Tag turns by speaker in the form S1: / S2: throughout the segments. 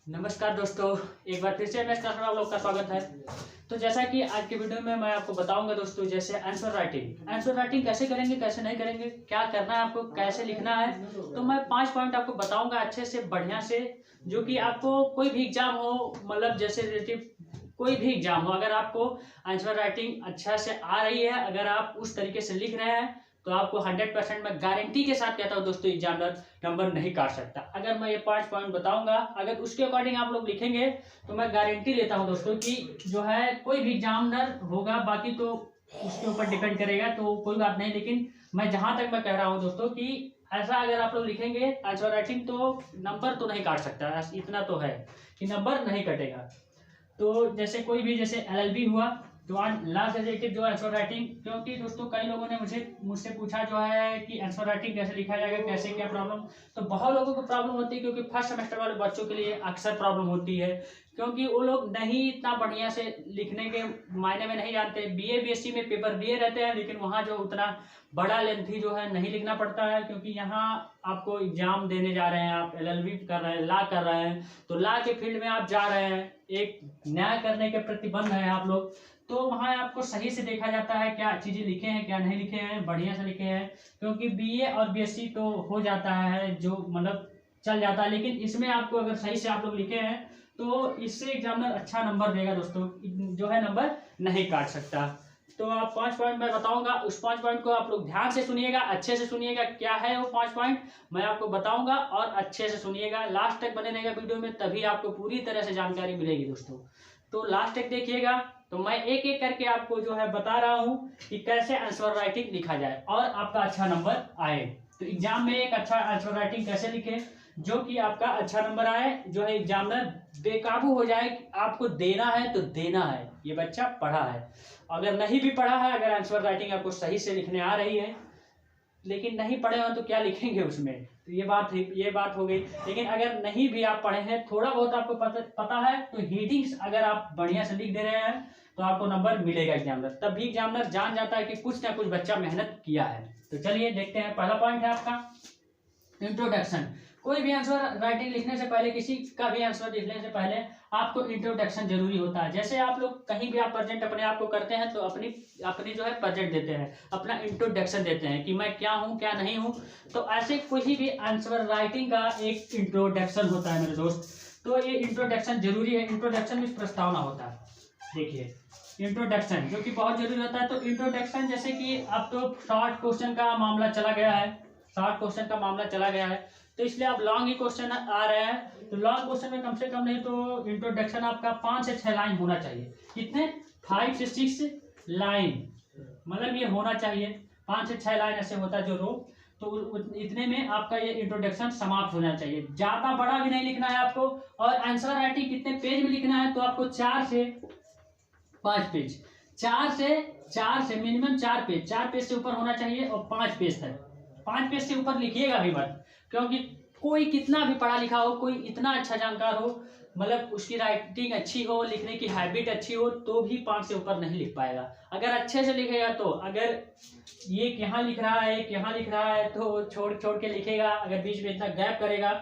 S1: नमस्कार दोस्तों, एक बार फिर से मैं स्टार्ट आप लोग का स्वागत है। तो जैसा कि आज के वीडियो में मैं आपको बताऊंगा दोस्तों, जैसे आंसर राइटिंग कैसे करेंगे, कैसे नहीं करेंगे, क्या करना है आपको, कैसे लिखना है। तो मैं 5 पॉइंट आपको बताऊंगा अच्छे से, बढ़िया से, जो कि आपको कोई भी एग्जाम हो, मतलब जैसे रिलेटिव कोई भी एग्जाम हो, अगर आपको आंसर राइटिंग अच्छा से आ रही है, अगर आप उस तरीके से लिख रहे हैं, तो आपको 100% मैं गारंटी के साथ कहता हूँ दोस्तों, एग्जामिनर नंबर नहीं काट सकता। अगर मैं ये 5 पॉइंट बताऊंगा, अगर उसके अकॉर्डिंग आप लोग लिखेंगे, तो मैं गारंटी लेता हूं दोस्तों कि जो है कोई भी एग्जामिनर होगा, बाकी तो उसके ऊपर डिपेंड करेगा, तो कोई बात नहीं। लेकिन मैं जहां तक मैं कह रहा हूं दोस्तों कि ऐसा अगर आप लोग लिखेंगे आंसर राइटिंग, तो नंबर तो नहीं काट सकता, इतना तो है कि नंबर नहीं कटेगा। तो जैसे कोई भी, जैसे एलएलबी हुआ, तो आज लास्ट रिलेटेड जो आंसर राइटिंग, क्योंकि दोस्तों कई लोगों ने मुझसे पूछा जो है कि आंसर राइटिंग कैसे लिखा जाएगा, कैसे क्या प्रॉब्लम। तो बहुत लोगों को प्रॉब्लम होती है, क्योंकि फर्स्ट सेमेस्टर वाले बच्चों के लिए अक्सर प्रॉब्लम होती है, क्योंकि वो लोग नहीं इतना बढ़िया से लिखने के मायने में नहीं जानते। बीए बीएससी में पेपर दिए रहते हैं, लेकिन वहाँ जो उतना बड़ा लेंथी जो है नहीं लिखना पड़ता है, क्योंकि यहाँ आपको एग्जाम देने जा रहे हैं, आप एलएलबी कर रहे हैं, लॉ कर रहे हैं, तो लॉ के फील्ड में आप जा रहे हैं, एक न्याय करने के प्रतिबंध है आप लोग। तो वहाँ आपको सही से देखा जाता है क्या चीजें लिखे हैं, क्या नहीं लिखे हैं, बढ़िया से लिखे हैं। क्योंकि बीए और बीएससी तो हो जाता है, जो मतलब चल जाता है, लेकिन इसमें आपको अगर सही से आप लोग लिखे हैं, तो इससे एग्जामिनर अच्छा नंबर देगा दोस्तों, जो है नंबर नहीं काट सकता। तो आप 5 पॉइंट मैं बताऊंगा, उस 5 पॉइंट को आप लोग ध्यान से सुनिएगा, अच्छे से सुनिएगा, क्या है वो 5 पॉइंट मैं आपको बताऊंगा, और अच्छे से सुनिएगा, लास्ट तक बने रहेगा वीडियो में, तभी आपको पूरी तरह से जानकारी मिलेगी दोस्तों। तो लास्ट तक देखिएगा, तो मैं एक एक करके आपको जो है बता रहा हूं कि कैसे आंसर राइटिंग लिखा जाए और आपका अच्छा नंबर आए। तो एग्जाम में एक अच्छा आंसर राइटिंग कैसे लिखे, जो कि आपका अच्छा नंबर आए, जो है एग्जामिनर बेकाबू हो जाए कि आपको देना है तो देना है, ये बच्चा पढ़ा है। अगर नहीं भी पढ़ा है, अगर आंसर राइटिंग आपको सही से लिखने आ रही है, लेकिन नहीं पढ़े हो तो क्या लिखेंगे उसमें, तो ये बात हो गई। लेकिन अगर नहीं भी आप पढ़े हैं, थोड़ा बहुत आपको पता है, तो हीडिंग्स अगर आप बढ़िया से लिख दे रहे हैं, तो आपको नंबर मिलेगा एग्जामिनर, तब भी एग्जामिनर जान जाता है कि कुछ ना कुछ बच्चा मेहनत किया है। तो चलिए देखते हैं, पहला पॉइंट है आपका इंट्रोडक्शन। कोई भी आंसर राइटिंग लिखने से पहले, किसी का भी आंसर लिखने से पहले आपको इंट्रोडक्शन जरूरी होता है। जैसे आप लोग कहीं भी आप प्रेजेंट अपने आप को करते हैं, तो अपनी अपनी जो है प्रेजेंट देते हैं, अपना इंट्रोडक्शन देते हैं कि मैं क्या हूँ क्या नहीं हूँ। तो ऐसे कोई भी आंसर राइटिंग का एक इंट्रोडक्शन होता है मेरे दोस्त। तो ये इंट्रोडक्शन जरूरी है, इंट्रोडक्शन में प्रस्तावना होता है। देखिए इंट्रोडक्शन जो कि बहुत जरूरी होता है। तो इंट्रोडक्शन जैसे कि अब तो शॉर्ट क्वेश्चन का मामला चला गया है, तो इसलिए अब लॉन्ग ही क्वेश्चन आ रहे हैं। तो लॉन्ग क्वेश्चन में कम से कम नहीं तो इंट्रोडक्शन आपका 5 से 6 लाइन होना चाहिए। कितने? 5 से 6 लाइन, मतलब ये होना चाहिए। 5 से 6 लाइन ऐसे होता है जो रो, तो इतने में आपका ये इंट्रोडक्शन समाप्त होना चाहिए। ज्यादा बड़ा भी नहीं लिखना है आपको। और आंसर राइटिंग कितने पेज में लिखना है, तो आपको 4 से 5 पेज, 4 से मिनिमम 4 पेज, 4 पेज से ऊपर होना चाहिए, और 5 पेज तक। 5 पेज से ऊपर लिखिएगा भी मत, क्योंकि कोई कितना भी पढ़ा लिखा हो, कोई इतना अच्छा जानकार हो, मतलब उसकी राइटिंग अच्छी हो, लिखने की हैबिट अच्छी हो, तो भी 5 से ऊपर नहीं लिख पाएगा। अगर अच्छे से लिखेगा, तो अगर ये यहाँ लिख रहा है, एक यहाँ लिख रहा है, तो छोड़ छोड़ के लिखेगा, अगर बीच में इतना गैप करेगा,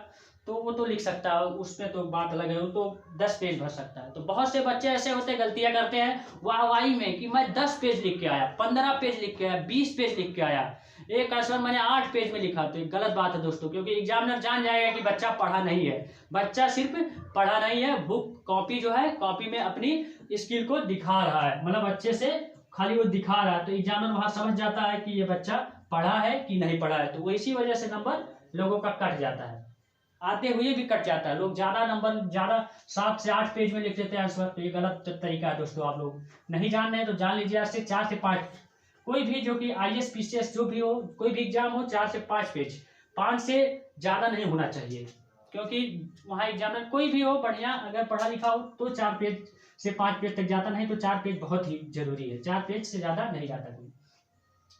S1: तो वो तो लिख सकता है, उसमें तो बात अलग है, वो तो 10 पेज भर सकता है। तो बहुत से बच्चे ऐसे होते हैं, गलतियां करते हैं वाहवाही में, कि मैं 10 पेज लिख के आया, 15 पेज लिख के आया, 20 पेज लिख के आया, एक आंसर मैंने 8 पेज में लिखा। तो गलत बात है दोस्तों, क्योंकि एग्जामिनर जान जाएगा कि बच्चा पढ़ा नहीं है। बच्चा सिर्फ पढ़ा नहीं है, बुक कॉपी जो है, कॉपी में अपनी स्किल को दिखा रहा है, मतलब अच्छे से खाली वो दिखा रहा है। तो एग्जामिनर वहां समझ जाता है कि ये बच्चा पढ़ा है कि नहीं पढ़ा है। तो वो इसी वजह से नंबर लोगों का कट जाता है, आते हुए भी कट जाता है। लोग ज्यादा नंबर, ज्यादा 7 से 8 पेज में लिख देते हैं आंसर। तो ये गलत तरीका है दोस्तों। आप लोग नहीं जान रहे हैं तो जान लीजिए, आज से 4 से 5, कोई भी जो कि आईएएस पीसीएस जो भी हो, कोई भी एग्जाम हो, 4 से 5 पेज, 5 से ज्यादा नहीं होना चाहिए। क्योंकि वहाँ एग्जामिनर कोई भी हो बढ़िया, अगर पढ़ा लिखा हो, तो 4 पेज से 5 पेज तक जाता, नहीं तो 4 पेज बहुत ही जरूरी है, 4 पेज से ज्यादा नहीं जाता कोई।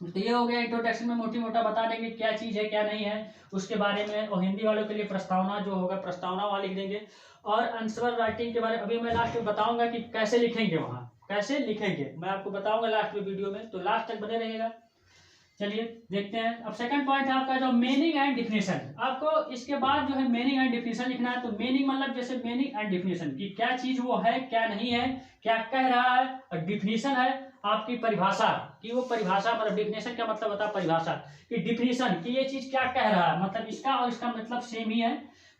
S1: तो ये हो गया इंट्रोडक्शन में, मोटी मोटा बता देंगे क्या चीज है क्या नहीं है उसके बारे में। और हिंदी वालों के लिए प्रस्तावना जो होगा, प्रस्तावना वहां लिख देंगे। और आंसर राइटिंग के बारे में अभी मैं लास्ट में बताऊंगा कि कैसे लिखेंगे, वहां कैसे लिखेंगे मैं आपको बताऊंगा लास्ट में वीडियो में, तो लास्ट तक बने रहेगा। चलिए देखते हैं। अब सेकंड पॉइंट है आपका जो मीनिंग एंड डिफिनेशन। आपको इसके बाद जो है मीनिंग एंड डिफिनेशन लिखना है। तो मीनिंग मतलब जैसे मीनिंग एंड डिफिनेशन की क्या चीज वो है, क्या नहीं है, क्या कह रहा है। और डिफिनेशन है आपकी परिभाषा कि वो परिभाषा, मतलब डिफिनेशन क्या मतलब होता है, परिभाषा कि डिफिनेशन कि ये चीज क्या कह रहा है, मतलब इसका और इसका मतलब सेम ही है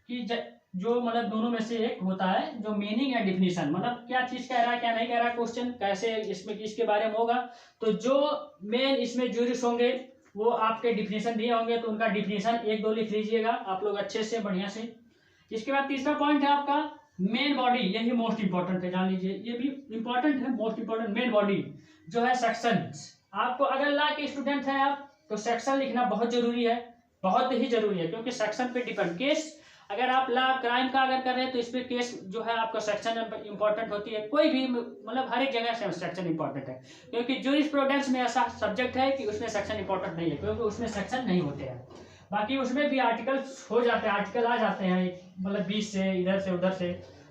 S1: कि जो मतलब दोनों में से एक होता है जो मीनिंग एंड डिफिनेशन, मतलब क्या चीज कह रहा है क्या नहीं कह रहा है, क्वेश्चन कैसे इसमें किसके बारे में होगा। तो जो मेन इसमें जूरिस्ट होंगे वो आपके डिफिनेशन दिए होंगे तो उनका डिफिनेशन एक दो लिख लीजिएगा आप लोग अच्छे से बढ़िया से। इसके बाद तीसरा पॉइंट है आपका मेन बॉडी, यही मोस्ट इंपॉर्टेंट है, जान लीजिए ये भी इंपॉर्टेंट है, मोस्ट इंपॉर्टेंट मेन बॉडी जो है सेक्शन। आपको अगर ला के स्टूडेंट है आप तो सेक्शन लिखना बहुत जरूरी है, बहुत ही जरूरी है, क्योंकि सेक्शन पे डिपेंड केस। अगर आप ला क्राइम का अगर कर रहे हैं तो इस पे केस जो है आपका सेक्शन इंपॉर्टेंट होती है, कोई भी मतलब हर एक जगह से सेक्शन इंपॉर्टेंट है, क्योंकि जूरिस्प्रूडेंस में ऐसा सब्जेक्ट है कि उसमें सेक्शन इंपॉर्टेंट नहीं है, क्योंकि उसमें सेक्शन नहीं होते हैं। बाकी उसमें भी आर्टिकल हो जाते हैं, आर्टिकल आ जाते हैं मतलब 20 से इधर से उधर से।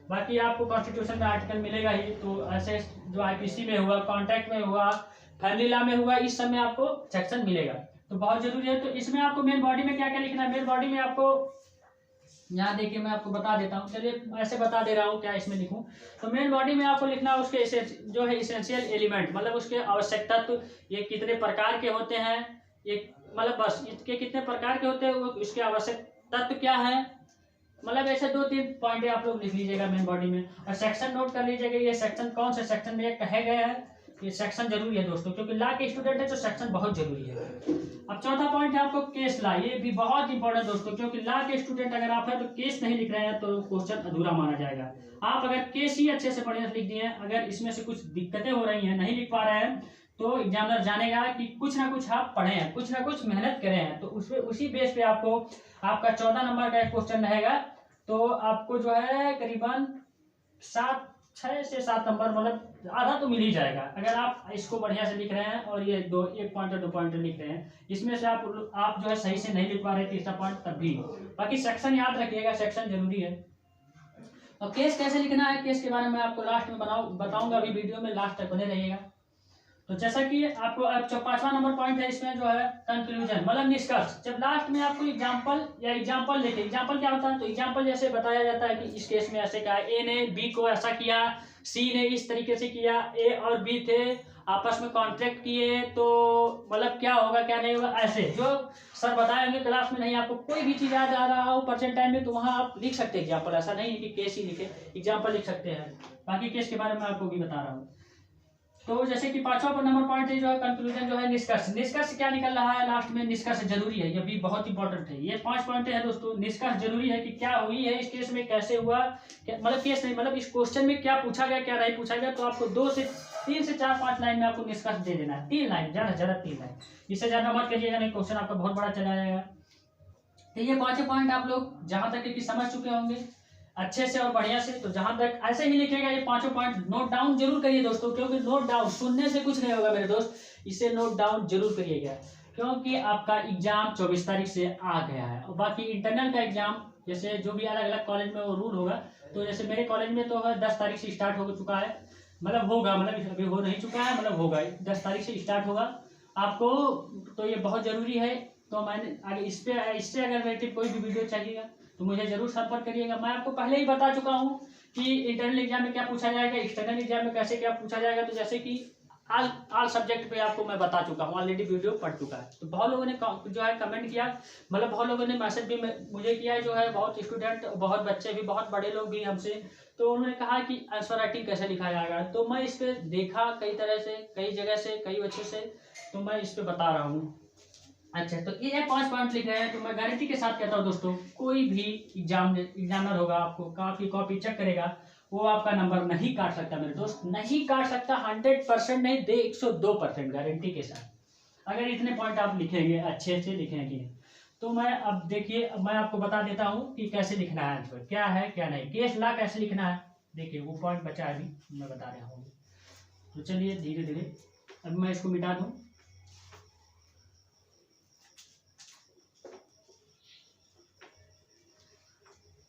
S1: बाकी आपको कॉन्स्टिट्यूशन में आर्टिकल मिलेगा ही, तो ऐसे जो आईपीसी में हुआ, कॉन्ट्रैक्ट में हुआ, फैमिली लॉ में हुआ, इस सब में आपको सेक्शन मिलेगा, तो बहुत जरूरी है। तो इसमें आपको मेन बॉडी में क्या क्या लिखना है, मेन बॉडी में आपको यहाँ देखिए मैं आपको बता देता हूँ, चलिए ऐसे बता दे रहा हूँ क्या इसमें लिखूँ। तो मेन बॉडी में आपको लिखना है उसके जो है इसेंशियल एलिमेंट, मतलब उसके आवश्यक तत्व, ये कितने प्रकार के होते हैं, ये मतलब बस इसके कितने प्रकार के होते हैं, वो इसके आवश्यक तत्व क्या है, मतलब ऐसे 2-3 पॉइंट आप लोग लिख लीजिएगा मेन बॉडी में। और सेक्शन नोट कर लीजिएगा, ये सेक्शन कौन से सेक्शन में ये कहे गए हैं, ये सेक्शन जरूरी है दोस्तों, क्योंकि लॉ के स्टूडेंट है तो सेक्शन बहुत जरूरी है। अब चौथा पॉइंट है आपको केस लॉ, ये भी बहुत इंपॉर्टेंट दोस्तों, क्योंकि लॉ के स्टूडेंट अगर आप है तो केस नहीं लिख रहे हैं तो क्वेश्चन अधूरा माना जाएगा। आप अगर केस ही अच्छे से बढ़िया लिख दिए, अगर इसमें से कुछ दिक्कतें हो रही हैं, नहीं लिख पा रहे हैं, तो एग्जामिनर जानेगा कि कुछ ना कुछ आप पढ़े हैं, कुछ ना कुछ मेहनत करे हैं, तो उसमें उसी बेस पे आपको आपका 14 नंबर का एक क्वेश्चन रहेगा, तो आपको जो है करीबन 6 से 7 नंबर, मतलब आधा तो मिल ही जाएगा अगर आप इसको बढ़िया से लिख रहे हैं और ये 1 पॉइंटर 2 पॉइंटर लिख रहे हैं। इसमें से आप जो है सही से नहीं लिख पा रहे तीसरा पॉइंट तब भी, बाकी सेक्शन याद रखिएगा, सेक्शन जरूरी है। और केस कैसे लिखना है, केस के बारे में आपको लास्ट में बताऊंगा, अभी वीडियो में लास्ट तक बने रहिएगा। तो जैसा कि आपको अब 5वां नंबर पॉइंट है इसमें जो है कंक्लूजन, मतलब निष्कर्ष। जब लास्ट में आपको एग्जांपल या एग्जांपल लेके, एग्जांपल क्या होता है, तो एग्जांपल जैसे बताया जाता है कि इस केस में ऐसे कहा, ए ने बी को ऐसा किया, सी ने इस तरीके से किया, ए और बी थे आपस में कॉन्ट्रैक्ट किए, तो मतलब क्या होगा क्या नहीं होगा, ऐसे जो सर बताएंगे क्लास में। नहीं आपको कोई भी चीज याद आ रहा हो परसेंट टाइम में तो वहाँ आप लिख सकते हैं एग्जाम्पल, ऐसा नहीं है कि केस ही लिखे, एग्जाम्पल लिख सकते हैं। बाकी केस के बारे में आपको भी बता रहा हूँ। तो जैसे कि 5वां नंबर पॉइंट है जो है कंक्लूजन, जो है निष्कर्ष। निष्कर्ष क्या निकल रहा है लास्ट में, निष्कर्ष जरूरी है, ये भी बहुत इंपॉर्टेंट है। ये 5 पॉइंट है दोस्तों, निष्कर्ष जरूरी है कि क्या हुई है इस केस में, कैसे हुआ, मतलब केस नहीं मतलब इस क्वेश्चन में क्या पूछा गया क्या नहीं पूछा गया। तो आपको 3 से 4-5 लाइन में आपको निष्कर्ष दे देना है, 3 लाइन ज्यादा से ज्यादा 3 लाइन, इससे ज्यादा मत करिएगा, नहीं क्वेश्चन आपका बहुत बड़ा चला जाएगा। तो ये 5 पॉइंट आप लोग जहां तक कि समझ चुके होंगे अच्छे से और बढ़िया से, तो जहां तक ऐसे ही लिखेगा ये 5 पॉइंट नोट डाउन जरूर करिए दोस्तों, क्योंकि नोट डाउन सुनने से कुछ नहीं होगा मेरे दोस्त, इसे नोट डाउन जरूर करिएगा, क्योंकि आपका एग्जाम 24 तारीख से आ गया है। और बाकी इंटरनल का एग्जाम जैसे जो भी अलग अलग कॉलेज में वो रूल होगा, तो जैसे मेरे कॉलेज में तो 10 तारीख से स्टार्ट हो चुका है, मतलब होगा, मतलब अभी हो नहीं चुका है, मतलब होगा 10 तारीख से स्टार्ट होगा आपको, तो ये बहुत जरूरी है। तो मैंने आगे इससे अगर रिलेटेड कोई भी वीडियो चाहिएगा तो मुझे जरूर संपर्क करिएगा। मैं आपको पहले ही बता चुका हूँ कि इंटरनल एग्जाम में क्या पूछा जाएगा, एक्सटर्नल एग्जाम में कैसे क्या पूछा जाएगा, तो जैसे कि ऑल सब्जेक्ट पे आपको मैं बता चुका हूँ, ऑलरेडी वीडियो पढ़ चुका है। तो बहुत लोगों ने जो है कमेंट किया, मतलब बहुत लोगों ने मैसेज भी मुझे किया है, जो है बहुत स्टूडेंट, बहुत बच्चे भी, बहुत बड़े लोग भी हमसे, तो उन्होंने कहा कि आंसर राइटिंग कैसे लिखा जाएगा। तो मैं इस पर देखा कई तरह से, कई जगह से, कई बच्चों से, तो मैं इस पर बता रहा हूँ। अच्छा, तो ये 5 पॉइंट लिख रहे हैं, तो मैं गारंटी के साथ कहता हूँ दोस्तों, कोई भी एग्जामिनर होगा आपको कॉपी चेक करेगा, वो आपका नंबर नहीं काट सकता मेरे दोस्त, नहीं काट सकता, 100% नहीं दे 102% गारंटी के साथ, अगर इतने पॉइंट आप लिखेंगे, अच्छे से लिखेंगे। तो मैं अब देखिए, मैं आपको बता देता हूँ कि कैसे लिखना है आंसर, क्या है क्या नहीं, केस लॉ कैसे लिखना है। देखिए वो पॉइंट बचा है, अभी मैं बता रहा हूँ, तो चलिए धीरे धीरे अब मैं इसको मिटा दूँ।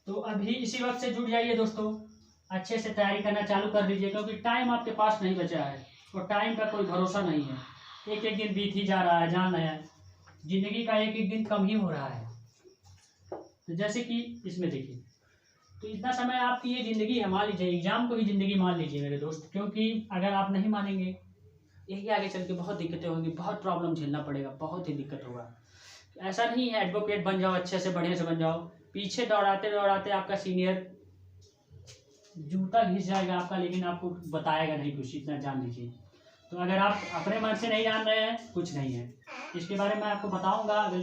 S1: तो अभी इसी वक्त से जुड़ जाइए दोस्तों, अच्छे से तैयारी करना चालू कर दीजिए, क्योंकि टाइम आपके पास नहीं बचा है और टाइम का कोई भरोसा नहीं है, एक एक दिन बीत ही जा रहा है, जान रहे हैं। जिंदगी का एक एक दिन कम ही हो रहा है। तो जैसे कि इसमें देखिए, तो इतना समय आपकी ये जिंदगी है, मान लीजिए एग्जाम को ही जिंदगी मान लीजिए मेरे दोस्त, क्योंकि अगर आप नहीं मानेंगे यही आगे चल के बहुत दिक्कतें होंगी, बहुत प्रॉब्लम झेलना पड़ेगा, बहुत ही दिक्कत होगा। ऐसा नहीं है एडवोकेट बन जाओ, अच्छे से बढ़िया से बन जाओ, पीछे दौड़ाते दौड़ाते आपका सीनियर जूता घिस जाएगा आपका, लेकिन आपको बताएगा नहीं कुछ, इतना जान लीजिए। तो अगर आप अपने मन से नहीं जान रहे हैं, कुछ नहीं है। इसके बारे में आपको बताऊंगा, अगर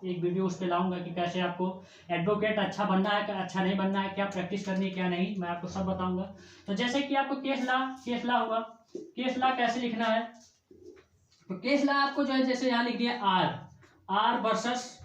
S1: एक वीडियो उस पर लाऊंगा कि कैसे आपको एडवोकेट अच्छा बनना है, अच्छा नहीं बनना है, क्या प्रैक्टिस करनी है क्या नहीं, मैं आपको सब बताऊंगा। तो जैसे कि आपको केस ला होगा, केस ला कैसे लिखना है, तो केस ला आपको जो है जैसे यहाँ लिख दिया आर वर्सेस,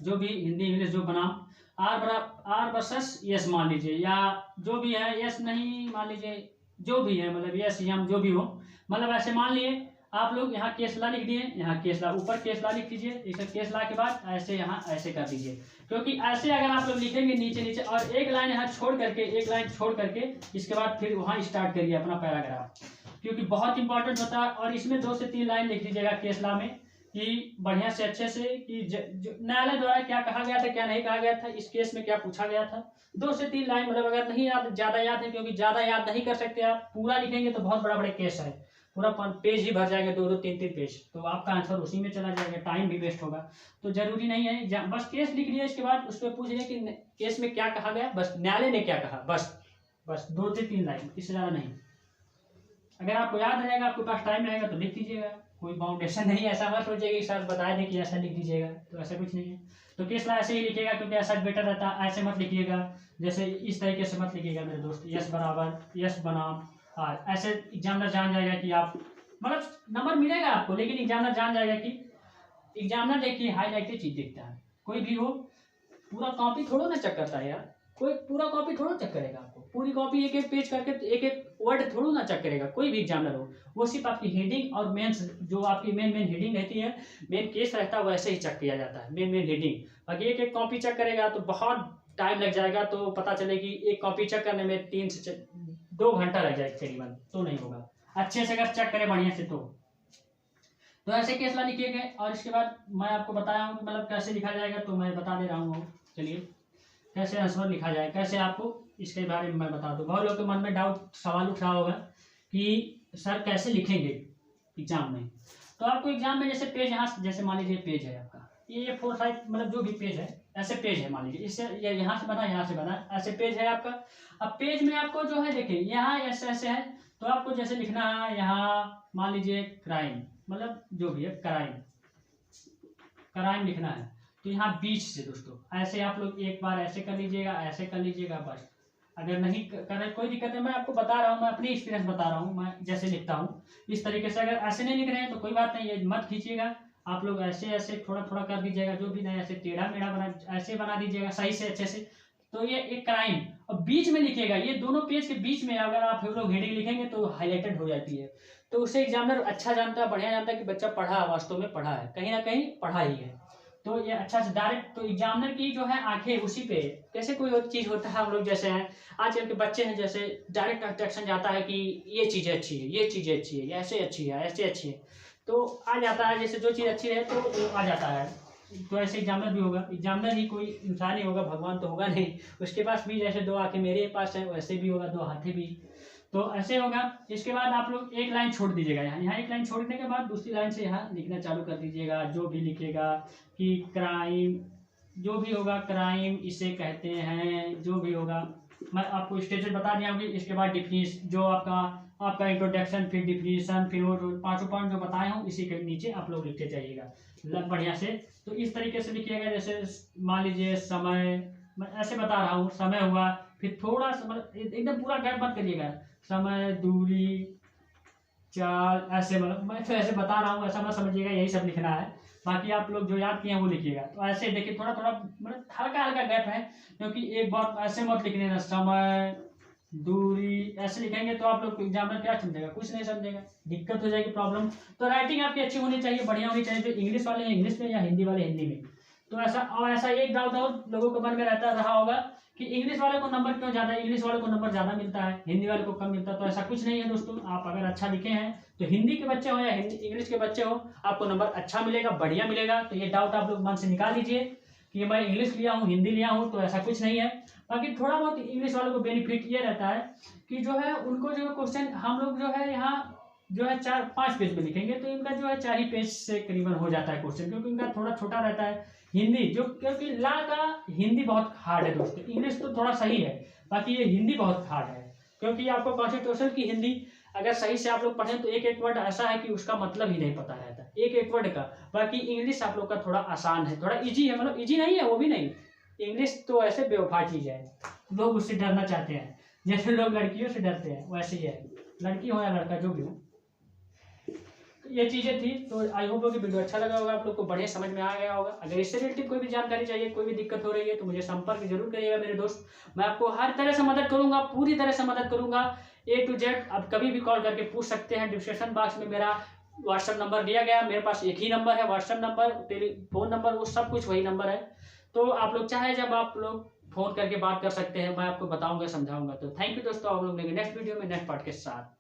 S1: जो भी हिंदी इंग्लिश जो बनाम, आर वर्सेस यस मान लीजिए, या जो भी है, यस नहीं मान लीजिए, जो भी है मतलब यस या जो भी हो, मतलब ऐसे मान लिए आप लोग यहाँ केस ला लिख दिए, यहाँ केस ला, ऊपर केस ला लिख दीजिए, इसे केस ला के बाद ऐसे यहाँ ऐसे कर दीजिए, क्योंकि ऐसे अगर आप लोग लिखेंगे नीचे नीचे और एक लाइन यहाँ छोड़ करके, एक लाइन छोड़ करके इसके बाद फिर वहाँ स्टार्ट करिए अपना पैराग्राफ, क्योंकि बहुत इंपॉर्टेंट होता है। और इसमें 2 से 3 लाइन लिख दीजिएगा केस ला में, कि बढ़िया से अच्छे से कि न्यायालय द्वारा क्या कहा गया था, क्या नहीं कहा गया था, इस केस में क्या पूछा गया था। 2 से 3 लाइन, मतलब अगर नहीं याद, ज़्यादा याद है, क्योंकि ज़्यादा याद नहीं कर सकते आप, पूरा लिखेंगे तो बहुत बड़ा बड़ा केस है, पूरा पेज ही भर जाएगा, 2-2 3-3 पेज, तो आपका आंसर उसी में चला जाएगा, टाइम भी वेस्ट होगा। तो जरूरी नहीं है, बस केस लिख लिया, इसके बाद उस पर पूछ लिया कि केस में क्या कहा गया, बस न्यायालय ने क्या कहा, बस 2 से 3 लाइन, इससे ज़्यादा नहीं। अगर आपको याद रहेगा, आपके पास टाइम रहेगा तो लिख दीजिएगा, कोई बाउंडेशन नहीं है, ऐसा मत सोचिएगा कि सर बता दें कि ऐसा लिख दीजिएगा, तो ऐसा कुछ नहीं है। तो केस ला ऐसे ही लिखिएगा, क्योंकि ऐसा बेटर रहता है, ऐसे मत लिखिएगा, जैसे इस तरीके से मत लिखिएगा मेरे दोस्त, यस बराबर यस बनाम आर, ऐसे एग्जामिनर जान जाएगा कि आप, मतलब नंबर मिलेगा आपको, लेकिन एग्जामिनर जान जाएगा कि, एग्जामिनर देखिए हाईलाइटेड चीज देखता है, कोई भी हो, पूरा कॉपी थोड़ा ना चेक करता है यार, कोई पूरा कॉपी थोड़ा चेक करेगा आपको, पूरी कॉपी एक एक पेज करके एक एक वर्ड थोड़ा ना चेक करेगा, कोई भी एग्जामिनर हो, वो सिर्फ आपकी हेडिंग और मेंस, जो आपकी मेन हेडिंग रहती है, मेन केस रहता है, वैसे ही चेक किया जाता है, मेन हेडिंग। बाकी एक एक कॉपी चेक करेगा तो बहुत टाइम लग जाएगा, तो पता चलेगी एक कॉपी चेक करने में 3 से 2 घंटा लग जाएगा करीबन, तो नहीं होगा। अच्छे से अगर चेक करें बढ़िया से तो ऐसे केस ला लिखिए गए। और इसके बाद मैं आपको बताया हूँ मतलब कैसे लिखा जाएगा, तो मैं बता दे रहा हूँ, चलिए कैसे आंसर लिखा जाए, कैसे आपको इसके बारे में मैं बता दूँ। बहुत लोगों के मन में डाउट सवाल उठ रहा होगा कि सर कैसे लिखेंगे एग्जाम में। तो आपको एग्जाम में जैसे पेज, यहाँ जैसे मान लीजिए पेज है आपका, ये 4 5 मतलब जो भी पेज है, ऐसे पेज है मान लीजिए, इससे यहाँ से बना, यहाँ से बना, ऐसे पेज है आपका। अब पेज में आपको जो है देखिए यहाँ ऐसे ऐसे है, तो आपको जैसे लिखना है यहाँ मान लीजिए क्राइम, मतलब जो भी है क्राइम लिखना है, तो यहाँ बीच से दोस्तों ऐसे आप लोग एक बार ऐसे कर लीजिएगा, ऐसे कर लीजिएगा, बस। अगर नहीं कर कोई दिक्कत है, मैं आपको बता रहा हूँ, मैं अपनी एक्सपीरियंस बता रहा हूँ, मैं जैसे लिखता हूँ इस तरीके से। अगर ऐसे नहीं लिख रहे हैं तो कोई बात नहीं, ये मत खींचिएगा, आप लोग ऐसे ऐसे थोड़ा थोड़ा कर दीजिएगा, जो भी नहीं ऐसे टेढ़ा मेढ़ा बना, ऐसे बना दीजिएगा सही से अच्छे से। तो ये एक क्राइम, और बीच में लिखिएगा, ये दोनों पेज के बीच में अगर आप लोग हेडिंग लिखेंगे तो हाईलाइटेड हो जाती है, तो उससे एग्जामिनर अच्छा जानता है, बढ़िया जानता है कि बच्चा पढ़ा, वास्तव में पढ़ा है, कहीं ना कहीं पढ़ा ही है। तो ये अच्छा से डायरेक्ट, तो एग्जामिनर की जो है आंखें उसी पे, जैसे कोई और चीज होता है, हम लोग जैसे हैं आजकल के बच्चे हैं, जैसे डायरेक्ट अट्रैक्शन जाता है कि ये चीजें अच्छी है, ये चीजें अच्छी है, ऐसे अच्छी है, ऐसे अच्छी है, तो आ जाता है, जैसे जो चीज अच्छी है तो वो आ जाता है। तो ऐसे एग्जामिनर भी होगा, एग्जामिनर ही कोई इंसान ही होगा, भगवान तो होगा नहीं, उसके पास भी जैसे 2 आंखें मेरे पास है वैसे भी होगा, 2 हाथें भी, तो ऐसे होगा। इसके बाद आप लोग एक लाइन छोड़ दीजिएगा, यहाँ एक लाइन छोड़ने के बाद दूसरी लाइन से यहाँ लिखना चालू कर दीजिएगा, जो भी लिखेगा कि क्राइम, जो भी होगा क्राइम इसे कहते हैं, जो भी होगा मैं आपको स्टेज बता दिया हूँ। इसके बाद डिफिनीशन, जो आपका इंट्रोडक्शन, फिर डिफिनीशन, फिर वो 5 पॉइंट जो बताए हूँ इसी के नीचे आप लोग लिखते जाइएगा बढ़िया से। तो इस तरीके से लिखिएगा, जैसे मान लीजिए समय, मैं ऐसे बता रहा हूँ, समय हुआ, फिर थोड़ा सा मतलब एकदम पूरा गैप मत करिएगा, समय, दूरी, चाल, ऐसे मतलब मैं तो ऐसे बता रहा हूँ, ऐसा मत समझिएगा यही सब लिखना है, बाकी आप लोग जो याद किए हैं वो लिखिएगा। तो ऐसे देखिए थोड़ा थोड़ा मतलब हल्का हल्का गैप है, क्योंकि एक बार ऐसे मत लिख लेना, समय, दूरी, ऐसे लिखेंगे तो आप लोग एग्जामिनर क्या समझेगा, कुछ नहीं समझेगा, दिक्कत हो जाएगी, प्रॉब्लम। तो राइटिंग आपकी अच्छी होनी चाहिए, बढ़िया होनी चाहिए, जो इंग्लिश वाले हैं इंग्लिश में या हिंदी वाले हिंदी में। तो ऐसा, और ऐसा एक डाउट और लोगों के मन में रहा होगा कि इंग्लिश वाले को नंबर क्यों ज़्यादा, इंग्लिश वाले को नंबर ज़्यादा मिलता है, हिंदी वाले को कम मिलता है। तो ऐसा कुछ नहीं है दोस्तों। आप अगर अच्छा लिखे हैं तो हिंदी के बच्चे हो या इंग्लिश के बच्चे हो, आपको नंबर अच्छा मिलेगा, बढ़िया मिलेगा। तो ये डाउट आप लोग मन से निकाल लीजिए कि मैं इंग्लिश लिया हूँ, हिंदी लिया हूँ, तो ऐसा कुछ नहीं है। बाकी थोड़ा बहुत इंग्लिश वालों को बेनिफिट ये रहता है कि जो है उनको जो क्वेश्चन हम लोग जो है यहाँ जो है 4-5 पेज में लिखेंगे, तो इनका जो है 4 ही पेज से करीबन हो जाता है क्वेश्चन, क्योंकि इनका थोड़ा छोटा रहता है। हिंदी जो, क्योंकि ला का हिंदी बहुत हार्ड है दोस्तों, इंग्लिश तो थोड़ा सही है, बाकी ये हिंदी बहुत हार्ड है। क्योंकि आपको कॉन्स्टिट्यूशन की हिंदी अगर सही से आप लोग पढ़ें तो एक एक वर्ड ऐसा है कि उसका मतलब ही नहीं पता रहता, एक एक वर्ड का। बाकी इंग्लिश आप लोग का थोड़ा आसान है, थोड़ा इजी है, मतलब इजी नहीं है वो भी नहीं। इंग्लिश तो ऐसे बेवफा चीज है, लोग उससे डरना चाहते हैं, जैसे लोग लड़कियों से डरते हैं वैसे ही है, लड़की हो या लड़का जो भी हो। ये चीज़ें थी। तो आई होप कि वीडियो अच्छा लगा होगा, आप लोग को बढ़िया समझ में आ गया होगा। अगर इससे रिलेटेड कोई भी जानकारी चाहिए, कोई भी दिक्कत हो रही है, तो मुझे संपर्क जरूर करिएगा मेरे दोस्त। मैं आपको हर तरह से मदद करूंगा, पूरी तरह से मदद करूंगा, A to Z। आप कभी भी कॉल करके पूछ सकते हैं। डिस्क्रिप्शन बॉक्स में मेरा व्हाट्सएप नंबर दिया गया, मेरे पास एक ही नंबर है, व्हाट्सएप नंबर, टेलीफोन नंबर, वो सब कुछ वही नंबर है। तो आप लोग चाहे जब आप लोग फोन करके बात कर सकते हैं, मैं आपको बताऊंगा, समझाऊंगा। तो थैंक यू दोस्तों, आप लोग मिलेंगे नेक्स्ट वीडियो में नेक्स्ट पार्ट के साथ।